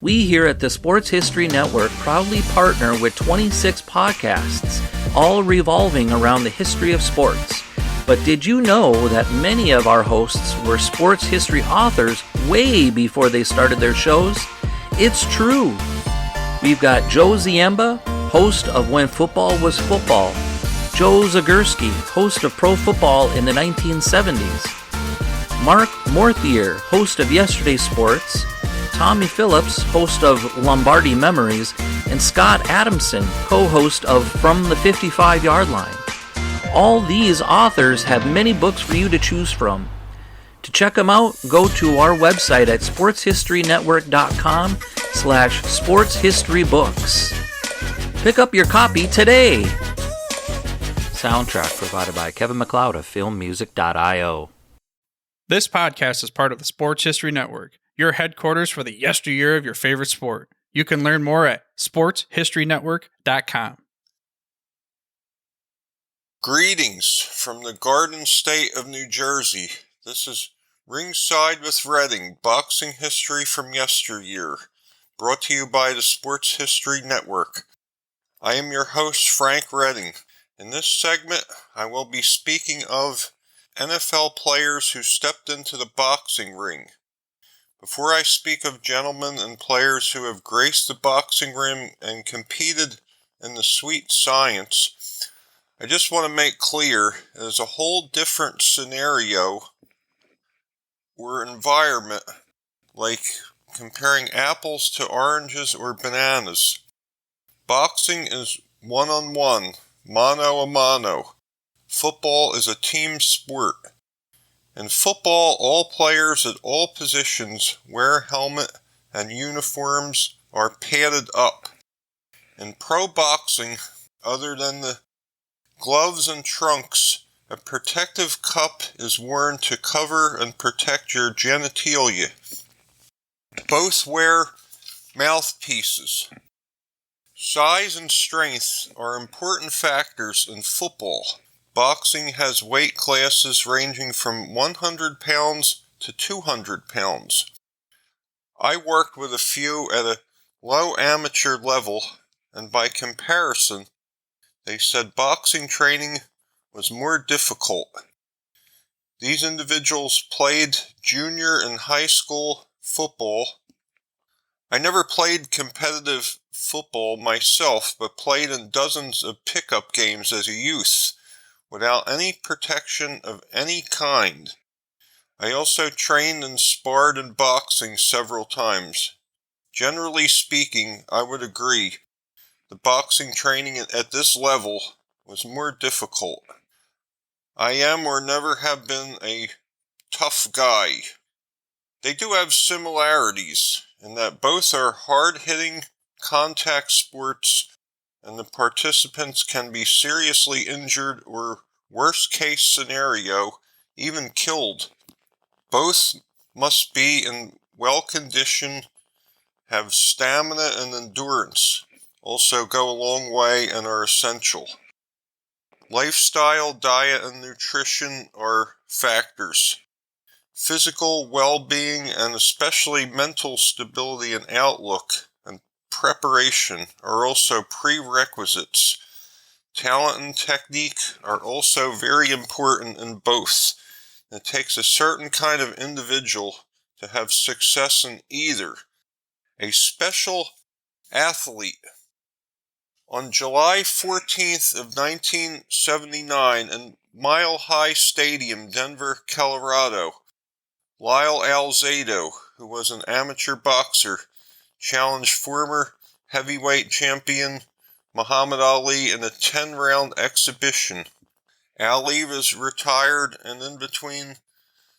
We here at the Sports History Network proudly partner with 26 podcasts, all revolving around the history of sports. But did you know that many of our hosts were sports history authors way before they started their shows? It's true. We've got Joe Ziemba, host of When Football Was Football, Joe Zagurski, host of Pro Football in the 1970s, Mark Morthier, host of Yesterday Sports, Tommy Phillips, host of Lombardi Memories, and Scott Adamson, co-host of From the 55-Yard Line. All these authors have many books for you to choose from. To check them out, go to our website at sportshistorynetwork.com/sportshistorybooks. Pick up your copy today. Soundtrack provided by Kevin MacLeod of filmmusic.io. This podcast is part of the Sports History Network, your headquarters for the yesteryear of your favorite sport. You can learn more at sportshistorynetwork.com. Greetings from the Garden State of New Jersey. This is Ringside with Redding, boxing history from yesteryear, brought to you by the Sports History Network. I am your host, Frank Redding. In this segment, I will be speaking of NFL players who stepped into the boxing ring. Before I speak of gentlemen and players who have graced the boxing ring and competed in the sweet science, I just want to make clear it is a whole different scenario or environment, like comparing apples to oranges or bananas. Boxing is one-on-one, mano a mano. Football is a team sport. In football, all players at all positions wear helmet and uniforms are padded up. In pro boxing, other than the gloves and trunks, a protective cup is worn to cover and protect your genitalia. Both wear mouthpieces. Size and strength are important factors in football. Boxing has weight classes ranging from 100 pounds to 200 pounds. I worked with a few at a low amateur level, and by comparison, they said boxing training was more difficult. These individuals played junior and high school football. I never played competitive football myself, but played in dozens of pickup games as a youth, without any protection of any kind. I also trained and sparred in boxing several times. Generally speaking, I would agree, the boxing training at this level was more difficult. I am or never have been a tough guy. They do have similarities in that both are hard-hitting contact sports, and the participants can be seriously injured or, worst case scenario, even killed. Both must be in well condition, have stamina and endurance, also go a long way and are essential. Lifestyle, diet, and nutrition are factors. Physical well-being and especially mental stability and outlook and preparation are also prerequisites. Talent and technique are also very important in both. It takes a certain kind of individual to have success in either. A special athlete. On July 14th of 1979 in Mile High Stadium, Denver, Colorado, Lyle Alzado, who was an amateur boxer, challenged former heavyweight champion Muhammad Ali in a 10-round exhibition. Ali was retired, and in between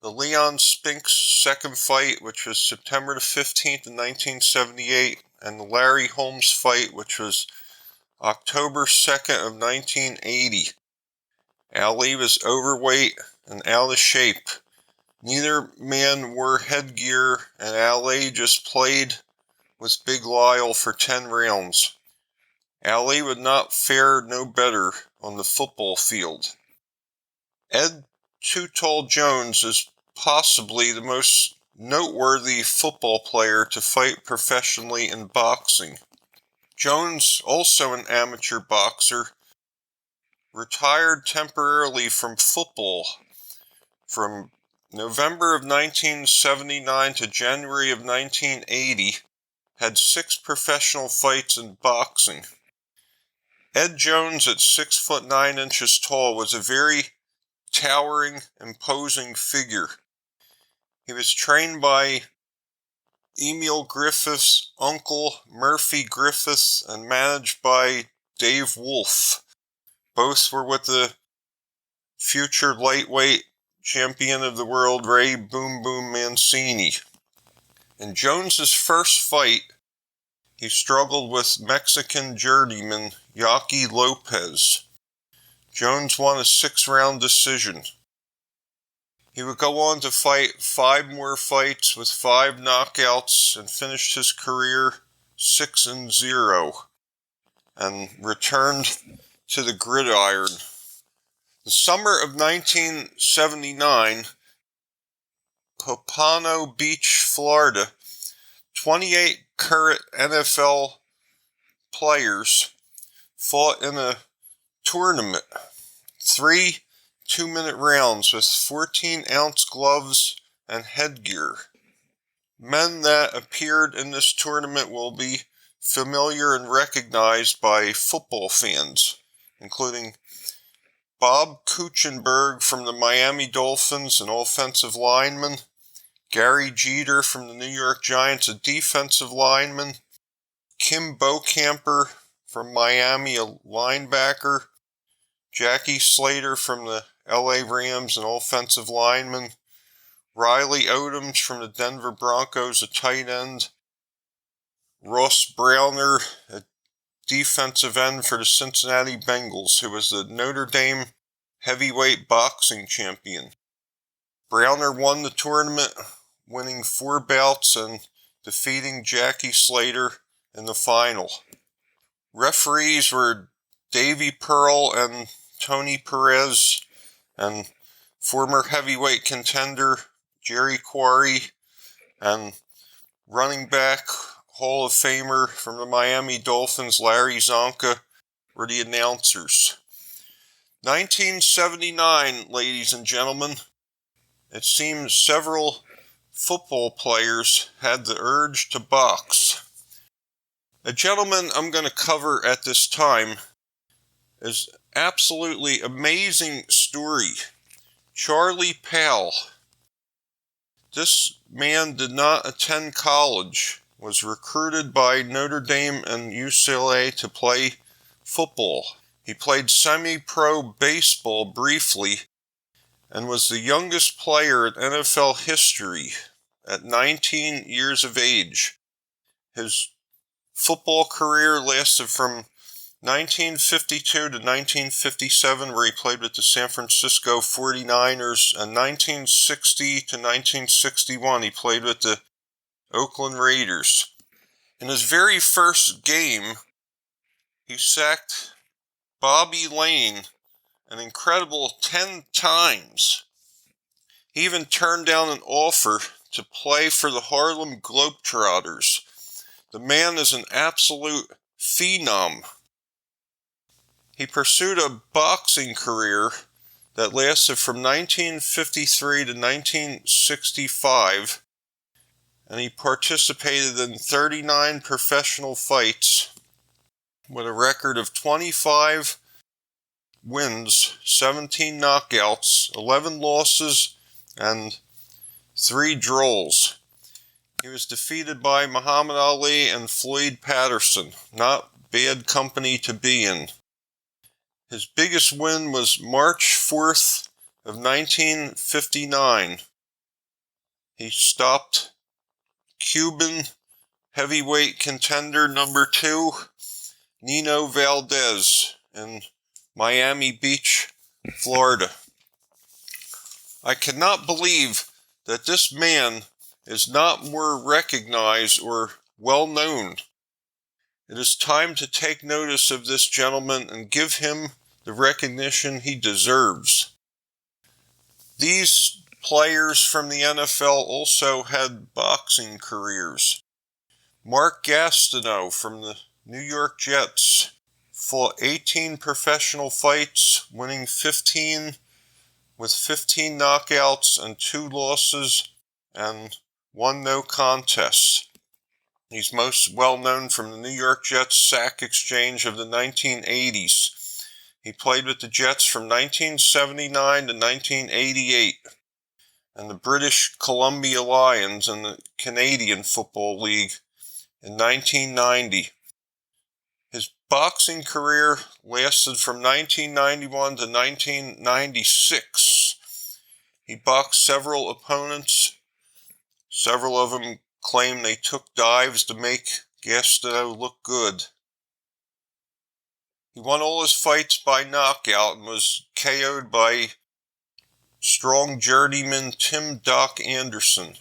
the Leon Spinks second fight, which was September the 15th in 1978, and the Larry Holmes fight, which was October 2nd of 1980. Ali was overweight and out of shape. Neither man wore headgear, and Ali just played with Big Lyle for 10 rounds. Ali would not fare no better on the football field. Ed Too Tall Jones is possibly the most noteworthy football player to fight professionally in boxing. Jones, also an amateur boxer, retired temporarily from football from November of 1979 to January of 1980, had 6 professional fights in boxing. Ed Jones, at 6'9" tall, was a very towering, imposing figure. He was trained by Emil Griffith's uncle, Murphy Griffith, and managed by Dave Wolf. Both were with the future lightweight champion of the world, Ray Boom Boom Mancini. In Jones's first fight, he struggled with Mexican journeyman Yaqui Lopez. Jones won a 6-round decision. He would go on to fight 5 more fights with 5 knockouts and finished his career 6-0 and returned to the gridiron. The summer of 1979, Pompano Beach, Florida, 28 current NFL players fought in a tournament. 3 2-minute rounds with 14-ounce gloves and headgear. Men that appeared in this tournament will be familiar and recognized by football fans, including Bob Kuechenberg from the Miami Dolphins, an offensive lineman, Gary Jeter from the New York Giants, a defensive lineman, Kim Bocamper from Miami, a linebacker, Jackie Slater from the LA Rams, an offensive lineman, Riley Odoms from the Denver Broncos, a tight end, Ross Browner, a defensive end for the Cincinnati Bengals, who was the Notre Dame heavyweight boxing champion. Browner won the tournament, winning 4 bouts and defeating Jackie Slater in the final. Referees were Davey Pearl and Tony Perez, and former heavyweight contender Jerry Quarry, and running back Hall of Famer from the Miami Dolphins Larry Zonka were the announcers. 1979, ladies and gentlemen, it seems several football players had the urge to box. A gentleman I'm going to cover at this time is absolutely amazing story. Charlie Powell. This man did not attend college, was recruited by Notre Dame and UCLA to play football. He played semi-pro baseball briefly and was the youngest player in NFL history at 19 years of age. His football career lasted from 1952 to 1957, where he played with the San Francisco 49ers, and 1960 to 1961, he played with the Oakland Raiders. In his very first game, he sacked Bobby Lane an incredible 10 times. He even turned down an offer to play for the Harlem Globetrotters. The man is an absolute phenom. He pursued a boxing career that lasted from 1953 to 1965, and he participated in 39 professional fights with a record of 25 wins, 17 knockouts, 11 losses, and 3 draws. He was defeated by Muhammad Ali and Floyd Patterson. Not bad company to be in. His biggest win was March 4th of 1959. He stopped Cuban heavyweight contender number 2, Nino Valdez, in Miami Beach, Florida. I cannot believe that this man is not more recognized or well known. It is time to take notice of this gentleman and give him the recognition he deserves. These players from the NFL also had boxing careers. Mark Gastineau from the New York Jets fought 18 professional fights, winning 15 with 15 knockouts and 2 losses and 1 no contest. He's most well known from the New York Jets sack exchange of the 1980s. He played with the Jets from 1979 to 1988, and the British Columbia Lions in the Canadian Football League in 1990. His boxing career lasted from 1991 to 1996. He boxed several opponents. Several of them claim they took dives to make Gastineau look good. He won all his fights by knockout and was KO'd by strong journeyman Tim Doc Anderson.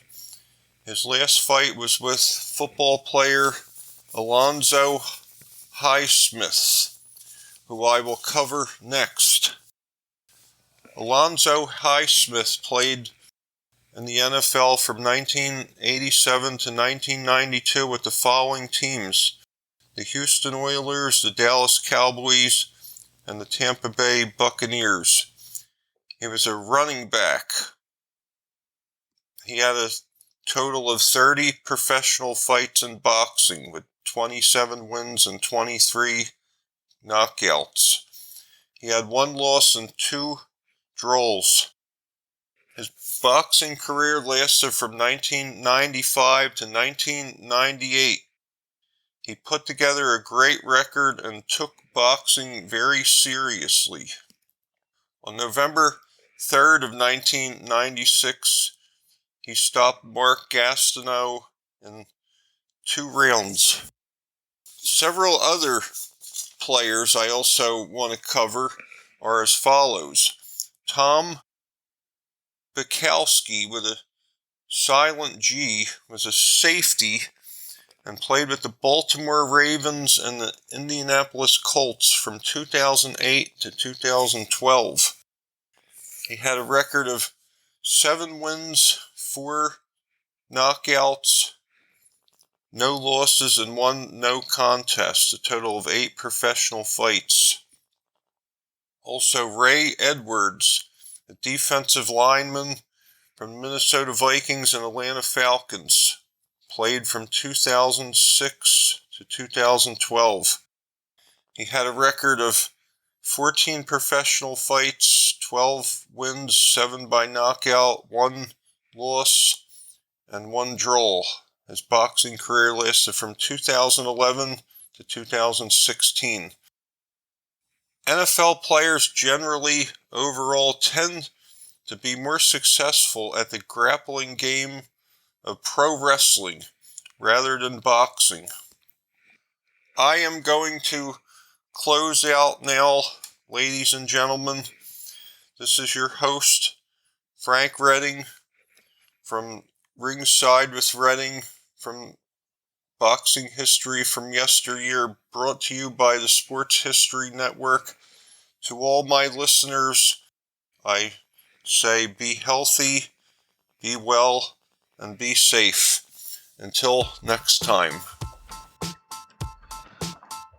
His last fight was with football player Alonzo Highsmiths, who I will cover next. Alonzo Highsmiths played in the NFL from 1987 to 1992 with the following teams: the Houston Oilers, the Dallas Cowboys, and the Tampa Bay Buccaneers. He was a running back. He had a total of 30 professional fights in boxing with 27 wins and 23 knockouts. He had 1 loss and 2 draws. His boxing career lasted from 1995 to 1998. He put together a great record and took boxing very seriously. On November 3rd of 1996, he stopped Mark Gastineau in 2 rounds. Several other players I also want to cover are as follows. Tom Bukowski, with a silent G, was a safety and played with the Baltimore Ravens and the Indianapolis Colts from 2008 to 2012. He had a record of 7 wins, 4 knockouts, no losses, and 1 no contest, a total of 8 professional fights. Also, Ray Edwards, a defensive lineman from the Minnesota Vikings and Atlanta Falcons, played from 2006 to 2012. He had a record of 14 professional fights, 12 wins, 7 by knockout, 1 loss, and 1 draw. His boxing career lasted from 2011 to 2016. NFL players generally, overall, tend to be more successful at the grappling game of pro wrestling rather than boxing. I am going to close out now, ladies and gentlemen. This is your host, Frank Redding, from Ringside with Redding, from Boxing History from Yesteryear, brought to you by the Sports History Network. To all my listeners, I say be healthy, be well, and be safe. Until next time.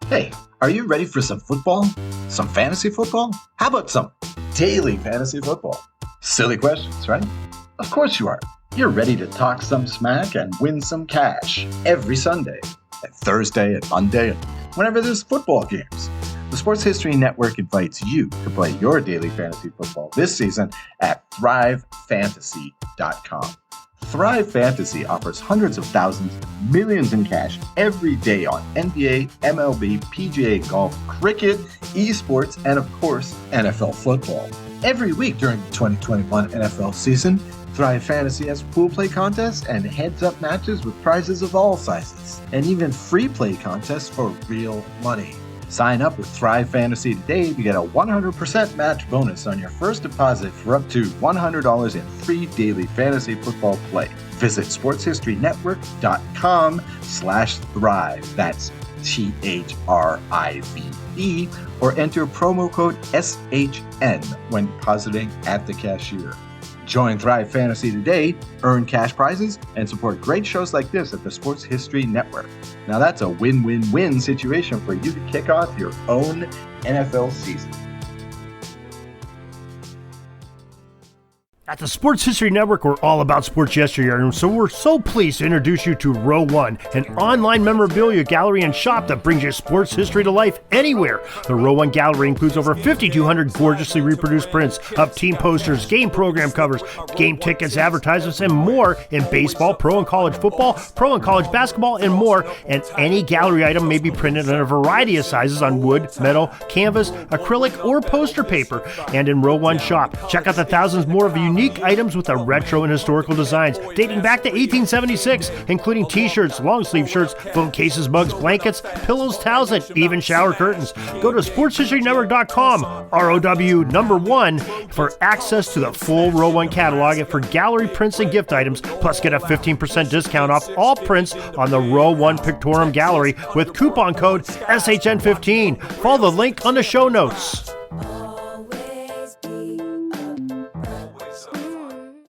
Hey, are you ready for some football? Some fantasy football? How about some daily fantasy football? Silly questions, right? Of course you are. You're ready to talk some smack and win some cash every Sunday, and Thursday and Monday, and whenever there's football games. The Sports History Network invites you to play your daily fantasy football this season at ThriveFantasy.com. Thrive Fantasy offers hundreds of thousands, millions in cash every day on NBA, MLB, PGA golf, cricket, esports, and of course, NFL football. Every week during the 2021 NFL season, Thrive Fantasy has pool play contests and heads-up matches with prizes of all sizes, and even free play contests for real money. Sign up with Thrive Fantasy today to get a 100% match bonus on your first deposit for up to $100 in free daily fantasy football play. Visit sportshistorynetwork.com/thrive. That's THRIVE, or enter promo code SHN when depositing at the cashier. Join Thrive Fantasy today, earn cash prizes, and support great shows like this at the Sports History Network. Now that's a win-win-win situation for you to kick off your own NFL season. At the Sports History Network, we're all about sports yesteryear, and so we're so pleased to introduce you to Row One, an online memorabilia gallery and shop that brings you sports history to life anywhere. The Row One gallery includes over 5,200 gorgeously reproduced prints of team posters, game program covers, game tickets, advertisements, and more in baseball, pro and college football, pro and college basketball, and more. And any gallery item may be printed in a variety of sizes on wood, metal, canvas, acrylic, or poster paper. And in Row One shop, check out the thousands more of unique items with the retro and historical designs dating back to 1876, including t-shirts, long sleeve shirts, phone cases, mugs, blankets, pillows, towels, and even shower curtains. Go to sportshistorynetwork.com, ROW1, for access to the full Row One catalog and for gallery prints and gift items, plus get a 15% discount off all prints on the Row One Pictorum Gallery with coupon code SHN15. Follow the link on the show notes.